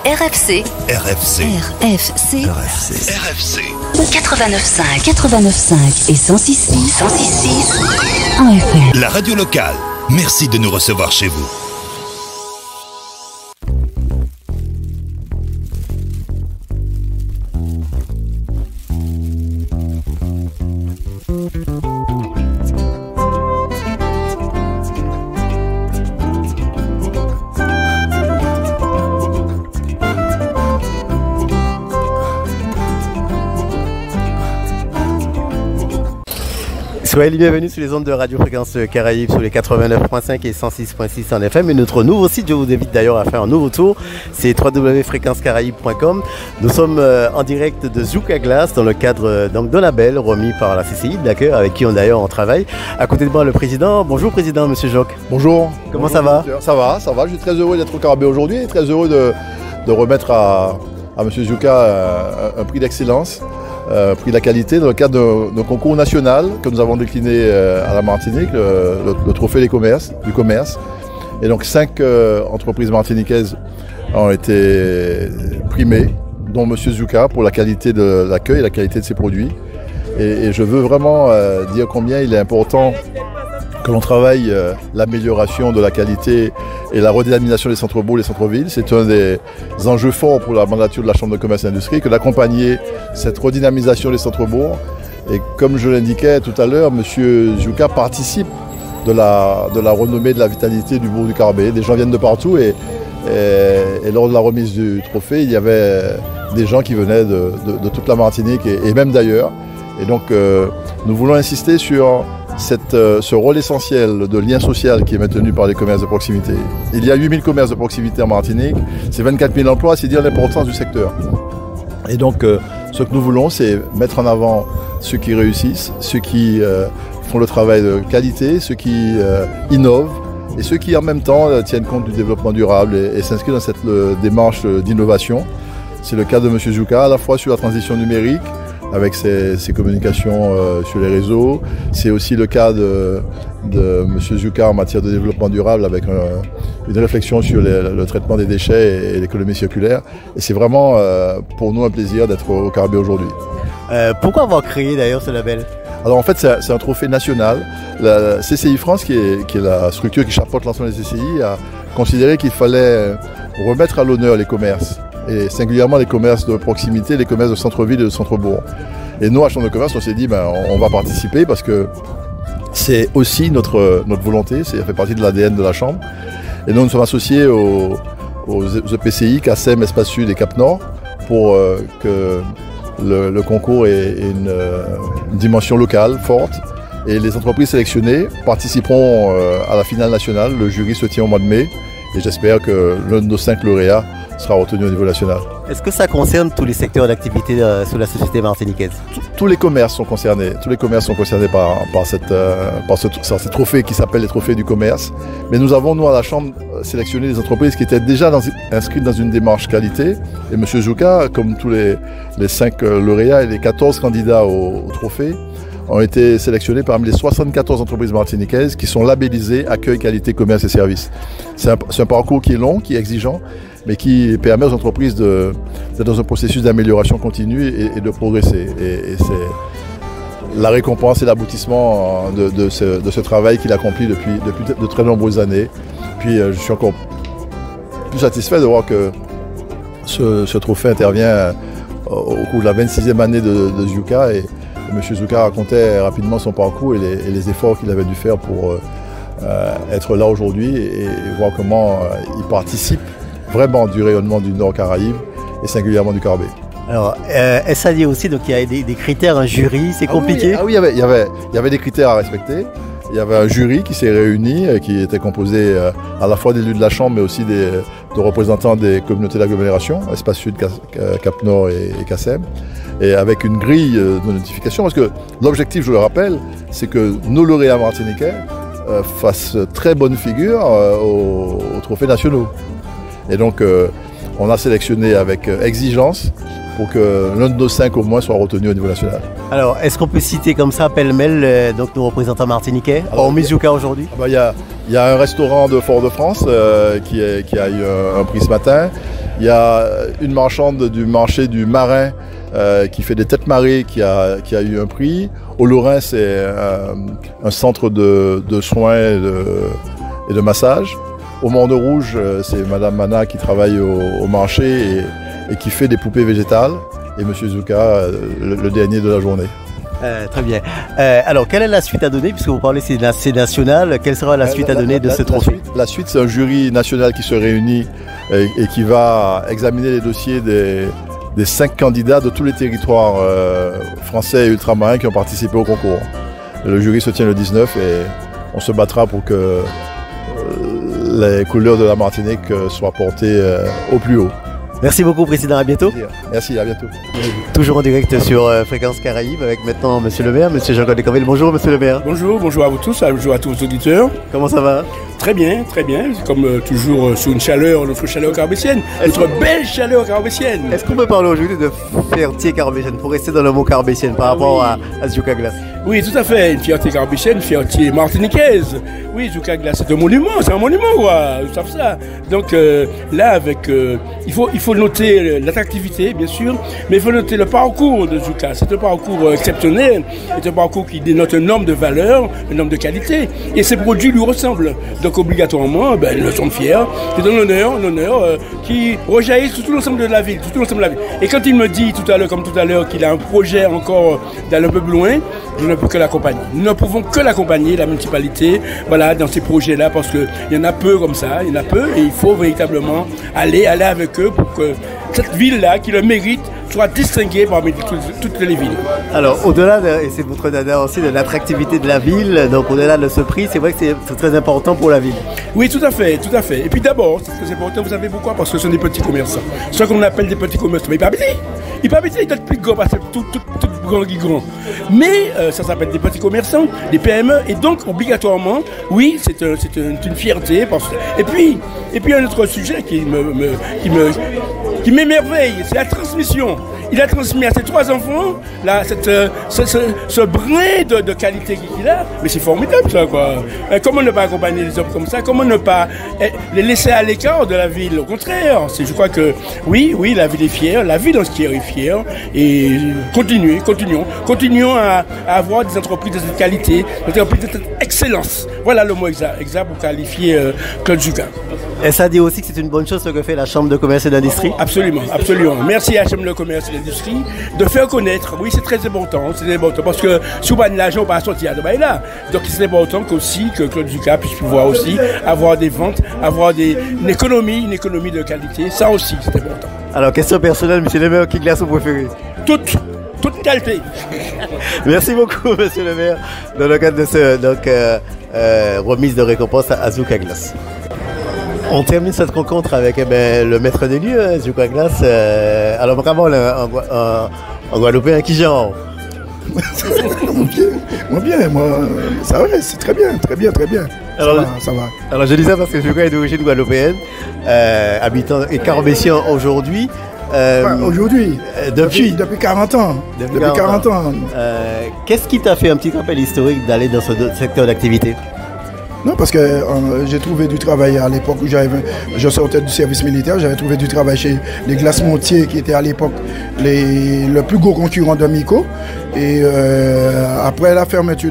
RFC. RFC. RFC. RFC. RFC. 89.5. 89.5 et 106.6. 106.6 en FM. La radio locale. Merci de nous recevoir chez vous. Soyez les bienvenus sur les ondes de Radio Fréquence Caraïbes sur les 89.5 et 106.6 en FM. Et notre nouveau site, je vous invite d'ailleurs à faire un nouveau tour, c'est www.fréquencecaraïbes.com. Nous sommes en direct de Zouka Glass dans le cadre d'un label remis par la CCI d'accueil avec qui on travaille. À côté de moi, le président. Bonjour président, monsieur Joc. Bonjour. Comment ça va? Ça va. Je suis très heureux d'être au Carabé aujourd'hui et très heureux de remettre à monsieur Zouka un prix d'excellence. Prix de la qualité dans le cadre d'un concours national que nous avons décliné à la Martinique, le trophée du commerce. Et donc 5 entreprises martiniquaises ont été primées, dont M. Zouka pour la qualité de l'accueil et la qualité de ses produits. Et je veux vraiment dire combien il est important que l'on travaille l'amélioration de la qualité et la redynamisation des centres-bourgs, les centres-villes. C'est un des enjeux forts pour la mandature de la Chambre de commerce et d'industrie que d'accompagner cette redynamisation des centres-bourgs. Et comme je l'indiquais tout à l'heure, M. Zouka participe de la renommée, de la vitalité du bourg du Carabé. Des gens viennent de partout et lors de la remise du trophée, il y avait des gens qui venaient de toute la Martinique et même d'ailleurs. Et donc nous voulons insister sur ce rôle essentiel de lien social qui est maintenu par les commerces de proximité. Il y a 8000 commerces de proximité en Martinique, c'est 24 000 emplois, c'est dire l'importance du secteur. Et donc ce que nous voulons, c'est mettre en avant ceux qui réussissent, ceux qui font le travail de qualité, ceux qui innovent et ceux qui en même temps tiennent compte du développement durable et s'inscrivent dans cette démarche d'innovation. C'est le cas de M. Zouka, à la fois sur la transition numérique, avec ses communications sur les réseaux. C'est aussi le cas de M. Zouka en matière de développement durable avec une réflexion sur le traitement des déchets et l'économie circulaire. Et c'est vraiment pour nous un plaisir d'être au Carabé aujourd'hui. Pourquoi avoir créé d'ailleurs ce label? Alors en fait c'est un trophée national. La CCI France, qui est la structure qui chapeaute l'ensemble des CCI, a considéré qu'il fallait remettre à l'honneur les commerces, et singulièrement les commerces de proximité, les commerces de centre-ville et de centre-bourg. Et nous, à Chambre de commerce, on s'est dit, on va participer parce que c'est aussi notre volonté, ça fait partie de l'ADN de la Chambre. Et nous sommes associés aux EPCI, CACEM, Espace Sud et Cap Nord, pour que le concours ait une dimension locale forte. Et les entreprises sélectionnées participeront à la finale nationale. Le jury se tient au mois de mai. Et j'espère que l'un de nos 5 lauréats sera retenu au niveau national. Est-ce que ça concerne tous les secteurs d'activité sur la société martiniquaise? Tous les commerces sont concernés. Tous les commerces sont concernés par ce trophée qui s'appelle les trophées du commerce. Mais nous avons, nous, à la Chambre, sélectionné des entreprises qui étaient déjà inscrites dans une démarche qualité. Et M. Zouka, comme tous les 5 lauréats et les 14 candidats au trophée, ont été sélectionnés parmi les 74 entreprises martiniquaises qui sont labellisées accueil, qualité, commerce et services. C'est un parcours qui est long, qui est exigeant, mais qui permet aux entreprises d'être dans un processus d'amélioration continue et de progresser. Et c'est la récompense et l'aboutissement de ce travail qu'il accomplit depuis de très nombreuses années. Puis je suis encore plus satisfait de voir que ce trophée intervient au cours de la 26e année de Zouka. Et M. Zouka racontait rapidement son parcours et les efforts qu'il avait dû faire pour être là aujourd'hui et voir comment il participe vraiment du rayonnement du Nord Caraïbe et singulièrement du Carabé. Alors, est-ce à dire aussi, donc il y a des critères, un jury, c'est compliqué? Oui, il y avait des critères à respecter. Il y avait un jury qui s'est réuni, qui était composé à la fois d'élus de la Chambre, mais aussi de représentants des communautés d'agglomération, Espace Sud, Cap Nord et CACEM, et avec une grille de notification, parce que l'objectif, je le rappelle, c'est que nos lauréats martiniquais fassent très bonne figure aux trophées nationaux. Et donc, on a sélectionné avec exigence pour que l'un de nos 5 au moins soit retenu au niveau national. Alors, est-ce qu'on peut citer comme ça, pêle-mêle, donc nos représentants martiniquais, hormis Zouka aujourd'hui? Il y a un restaurant de Fort-de-France qui a eu un prix ce matin. Il y a une marchande du marché du Marin qui fait des têtes marées qui a eu un prix. Au Lorrain, c'est un centre de soins et de massage. Au Mont-de-Rouge, c'est Madame Mana qui travaille au marché et qui fait des poupées végétales. Et Monsieur Zouka, le dernier de la journée. Très bien. Alors, quelle est la suite à donner? Puisque vous parlez c'est national, quelle sera la suite à donner de ce trophée? La suite, c'est un jury national qui se réunit et qui va examiner les dossiers des 5 candidats de tous les territoires français et ultramarins qui ont participé au concours. Le jury se tient le 19 et on se battra pour que les couleurs de la Martinique soient portées au plus haut. Merci beaucoup, Président. À bientôt. Merci, à bientôt. Toujours en direct sur Fréquence Caraïbe avec maintenant Monsieur le maire, Monsieur Jean-Claude Descorville. Bonjour, Monsieur le maire. Bonjour à vous tous, bonjour à tous vos auditeurs. Comment ça va? Très bien, comme toujours sous une chaleur, notre chaleur carbétienne, notre belle chaleur carbétienne. Est-ce qu'on peut parler aujourd'hui de fierté carbétienne pour rester dans le mot carbétienne par rapport à Zouka Glace? Oui, tout à fait, une fierté carbétienne, une fierté martiniquaise. Oui, Zouka Glace, c'est un monument, quoi, vous savez ça. Donc là, il faut noter l'attractivité, bien sûr, mais il faut noter le parcours de Zouka. C'est un parcours exceptionnel, c'est un parcours qui dénote un homme de valeur, un homme de qualité, et ces produits lui ressemblent. Donc obligatoirement, nous sommes fiers. C'est un honneur qui rejaillit sur tout l'ensemble de la ville, Et quand il me dit tout à l'heure, qu'il a un projet encore d'aller un peu plus loin, je ne peux que l'accompagner. Nous ne pouvons que l'accompagner, la municipalité, dans ces projets-là, parce qu'il y en a peu comme ça, et il faut véritablement aller avec eux pour que cette ville-là, qui le mérite, soit distinguée parmi toutes les villes. Alors, au-delà, et c'est votre dada aussi, de l'attractivité de la ville, donc au-delà de ce prix, c'est vrai que c'est très important pour la ville. Oui, tout à fait. Et puis d'abord, c'est très important, vous savez pourquoi? Parce que ce sont des petits commerçants. Ce qu'on appelle des petits commerçants. Mais il peut habiter, il doit être plus grand, parce que tout grand. Mais ça s'appelle des petits commerçants, des PME, et donc obligatoirement, oui, c'est une fierté. Et puis, un autre sujet qui m'émerveille, c'est la transmission. Il a transmis à ses 3 enfants ce brin de qualité qu'il a. Mais c'est formidable ça, quoi. Comment ne pas accompagner les hommes comme ça? Comment ne pas les laisser à l'écart de la ville? Au contraire, je crois que oui, la ville est fière, la ville entière est fière. Et continuons à avoir des entreprises de cette qualité, des entreprises de cette excellence. Voilà le mot exact pour qualifier Claude Zouka. Et ça dit aussi que c'est une bonne chose ce que fait la Chambre de commerce et d'industrie? Absolument. Merci à la Chambre de commerce et d'industrie de faire connaître. Oui, c'est très important, parce que si on n'a pas l'argent, on ne va pas sortir de là. Donc c'est important que Claude Zouka puisse pouvoir aussi avoir des ventes, avoir une économie de qualité. Ça aussi, c'est important. Alors, question personnelle, monsieur le maire, qui glace vous préférez? Toute qualité. Merci beaucoup, monsieur le maire, dans le cadre de ce remise de récompense à Zouka Glace. On termine cette rencontre avec le maître des lieux, Zouka Glace. Alors, vraiment, en Guadeloupéen, qui genre? Moi, ça va, c'est très bien. Alors, ça va. Alors, je dis ça parce que Zouka est d'origine guadeloupéenne, habitant et carbétien aujourd'hui. Aujourd'hui, depuis 40 ans. Depuis 40 ans. Qu'est-ce qui t'a fait un petit rappel historique d'aller dans ce secteur d'activité? Non, parce que j'ai trouvé du travail à l'époque où je sortais du service militaire. J'avais trouvé du travail chez les Glace-Montier, qui était à l'époque le plus gros concurrent de Mico. Et après la fermeture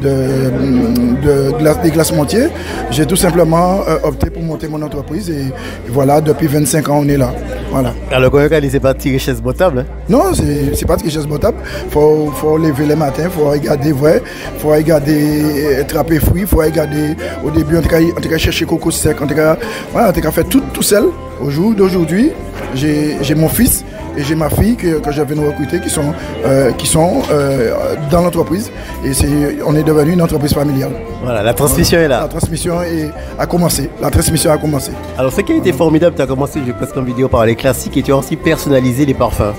des Glace-Montier, j'ai tout simplement opté pour monter mon entreprise. Et voilà, depuis 25 ans, on est là. Voilà. Alors, quand même, c'est pas de tirer chaise potable, hein? Non, c'est pas de tirer chaise potable. Faut lever les matins, faut regarder vrai, faut regarder attraper fruits, faut regarder au début, en tout cas chercher coco sec, en tout cas faire tout seul. Au jour d'aujourd'hui, j'ai mon fils et j'ai ma fille que je viens de recruter qui sont dans l'entreprise, et on est devenu une entreprise familiale. Voilà, la transmission est là. La transmission a commencé. Alors, ce qui a été formidable, tu as commencé, je presque en vidéo, par les classiques, et tu as aussi personnalisé les parfums.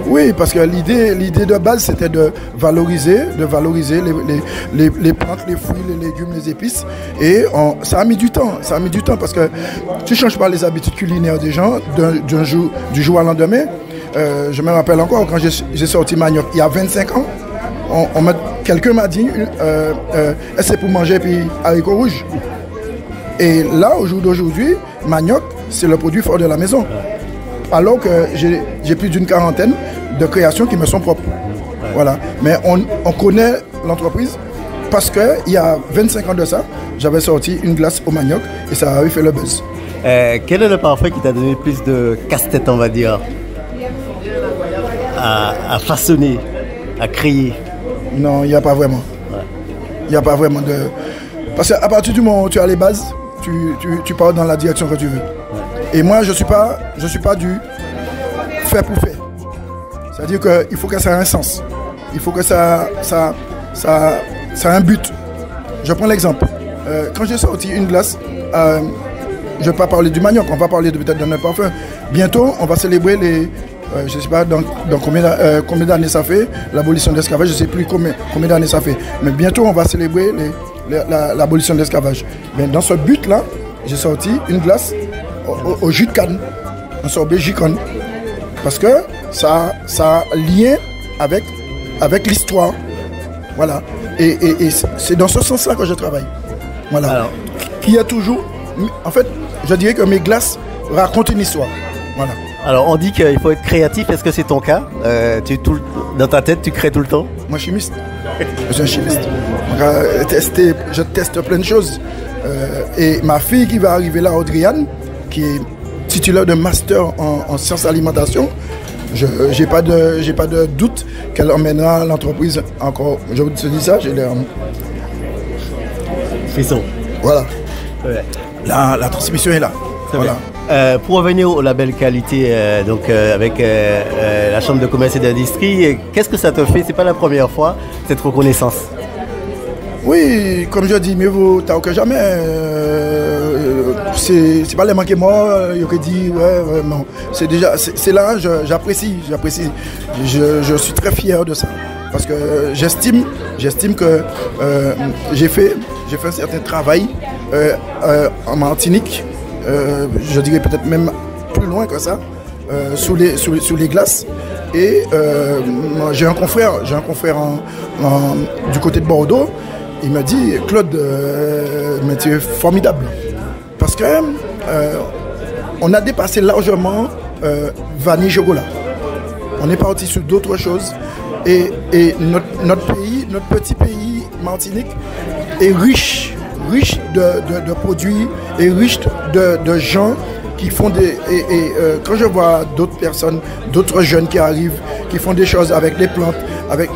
Oui, parce que l'idée de base, c'était de valoriser les plantes, les fruits, les légumes, les épices. Et ça a mis du temps parce que tu ne changes pas les habitudes culinaires des gens du jour au lendemain. Je me rappelle encore quand j'ai sorti manioc il y a 25 ans. Quelqu'un m'a dit c'est pour manger puis haricots rouges. Et là, au jour d'aujourd'hui, manioc, c'est le produit fort de la maison. Alors que j'ai plus d'une quarantaine de créations qui me sont propres. Voilà. Mais on connaît l'entreprise parce qu'il y a 25 ans de ça, j'avais sorti une glace au manioc et ça avait fait le buzz. Quel est le parfum qui t'a donné plus de casse-tête, on va dire, à façonner, à créer? Non, il n'y a pas vraiment. Il n'y a pas vraiment de... Parce qu'à partir du moment où tu as les bases, tu pars dans la direction que tu veux. Et moi, je ne suis pas du faire pour faire. C'est-à-dire qu'il faut que ça ait un sens. Il faut que ça ait un but. Je prends l'exemple. Quand j'ai sorti une glace, je ne vais pas parler du manioc, on va parler peut-être d'un autre parfum. Bientôt, on va célébrer les... je ne sais pas dans combien d'années ça fait, l'abolition de l'esclavage, je ne sais plus combien d'années ça fait. Mais bientôt, on va célébrer l'abolition de l'esclavage. Dans ce but-là, j'ai sorti une glace au jus de canne, un sorbet jus de canne. Parce que ça a lien avec l'histoire. Voilà. Et c'est dans ce sens-là que je travaille. Voilà. Alors, qui est toujours... En fait, je dirais que mes glaces racontent une histoire. Voilà. Alors, on dit qu'il faut être créatif. Est-ce que c'est ton cas? Dans ta tête, tu crées tout le temps? Moi, je suis chimiste. Je suis un chimiste. Je teste plein de choses. Et ma fille qui va arriver là, Audriane, qui est titulaire de master en sciences d'alimentation, je n'ai pas de doute qu'elle emmènera l'entreprise encore. Je vous dis ça, j'ai l'air... Frisson. Voilà. Ouais. La transmission est là. Voilà. Pour revenir au label qualité, avec la Chambre de commerce et d'industrie, qu'est-ce que ça te fait? C'est pas la première fois, cette reconnaissance? Oui, comme je dis, mieux vaut tard que jamais. C'est pas les manquer morts, il aurait dit, ouais, non. C'est là, j'apprécie. Je suis très fier de ça. Parce que j'estime que j'ai fait un certain travail en Martinique, je dirais peut-être même plus loin que ça, sous les glaces. Et j'ai un confrère du côté de Bordeaux. Il m'a dit, Claude, mais tu es formidable. Parce que on a dépassé largement vanille chocolat. On est parti sur d'autres choses. Et notre petit pays, Martinique, est riche de produits et riche de gens qui font des... quand je vois d'autres personnes, d'autres jeunes qui arrivent, qui font des choses avec les plantes,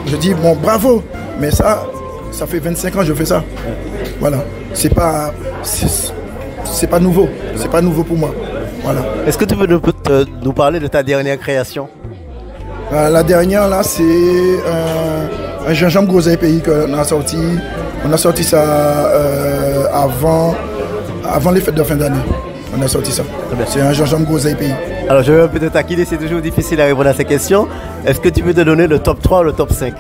je dis, bon, bravo, mais ça fait 25 ans que je fais ça. Voilà. C'est pas nouveau. C'est pas nouveau pour moi. Voilà. Est-ce que tu peux nous parler de ta dernière création? La dernière, là, c'est un gingembre groseille pays qu'on a sorti. On a sorti ça avant les fêtes de fin d'année. On a sorti ça. C'est un gingembre groseille pays. Alors, je vais peut-être taquiner, c'est toujours difficile à répondre à ces questions. Est-ce que tu peux te donner le top 3 ou le top 5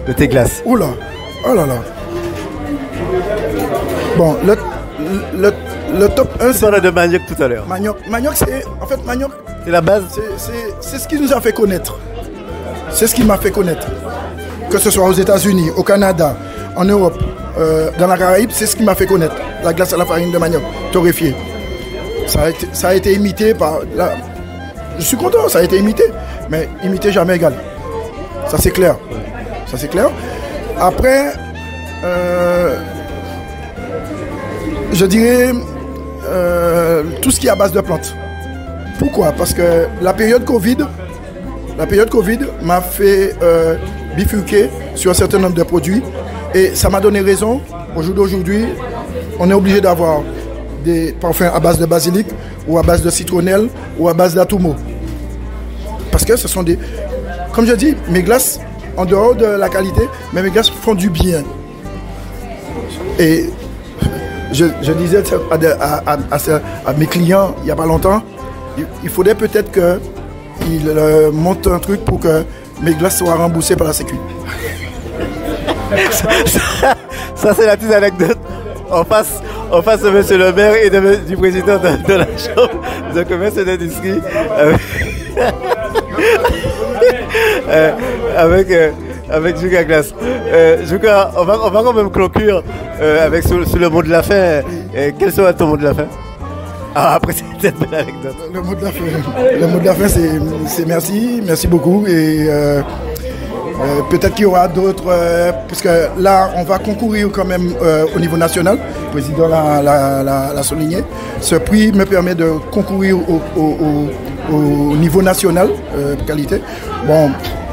de tes glaces? Oula, oh là là. Bon, le top 1, c'est... On a de manioc tout à l'heure. Manioc, c'est... En fait, manioc... C'est la base. C'est ce qui nous a fait connaître. C'est ce qui m'a fait connaître. Que ce soit aux États-Unis, au Canada, en Europe, dans la Caraïbe, c'est ce qui m'a fait connaître. La glace à la farine de manioc, torréfiée. Ça a été imité par... Je suis content, ça a été imité. Mais imité jamais égal. Ça, c'est clair. Ça, c'est clair. Après, je dirais tout ce qui est à base de plantes. Pourquoi? Parce que la période Covid m'a fait bifurquer sur un certain nombre de produits et ça m'a donné raison. Au jour d'aujourd'hui, on est obligé d'avoir des parfums à base de basilic ou à base de citronnelle ou à base d'atumo. Parce que ce sont des... Comme je dis, mes glaces, en dehors de la qualité, mais mes glaces font du bien. Et je disais à mes clients il n'y a pas longtemps, il faudrait peut-être qu'ils montent un truc pour que mes glaces soient remboursées par la Sécu. Ça c'est la petite anecdote en face de monsieur le maire et du président de la Chambre de commerce et d'industrie avec Jouka Glace. Jouka, on va quand même conclure avec sur le mot de la fin. Quel sera ton mot de la fin? Ah, après cette belle anecdote. Le mot de la fin, c'est merci. Merci beaucoup. Et peut-être qu'il y aura d'autres, parce que là, on va concourir quand même au niveau national. Le président l'a souligné. Ce prix me permet de concourir au niveau national, qualité. Bon,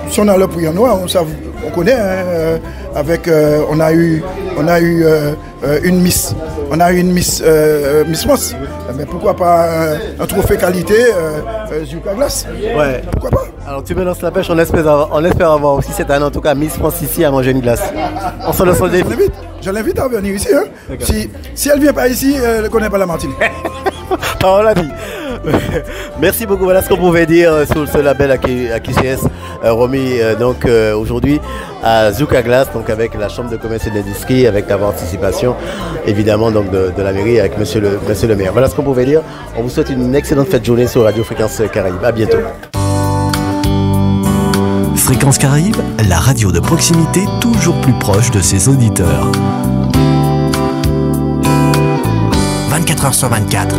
si on a le prix en noir, on connaît, hein, on a eu une Miss. On a eu une Miss Moss. Mais pourquoi pas un trophée qualité Zuka Glace? Ouais. Pourquoi pas? Alors tu me lances la pêche, on espère avoir aussi cette année en tout cas Miss France ici à manger une glace. On se lance le défi. Je l'invite à venir ici. Hein. Si elle ne vient pas ici, elle ne connaît pas la Martinique. On l'a dit. Merci beaucoup. Voilà ce qu'on pouvait dire sur ce label AQCS remis donc aujourd'hui à Zuka Glace, donc avec la Chambre de commerce et d'industrie, avec la participation évidemment donc de la mairie avec monsieur le maire. Voilà ce qu'on pouvait dire. On vous souhaite une excellente fête de journée sur Radio Fréquence Caraïbes. À bientôt. Fréquence Caraïbes, la radio de proximité toujours plus proche de ses auditeurs. 24h sur 24.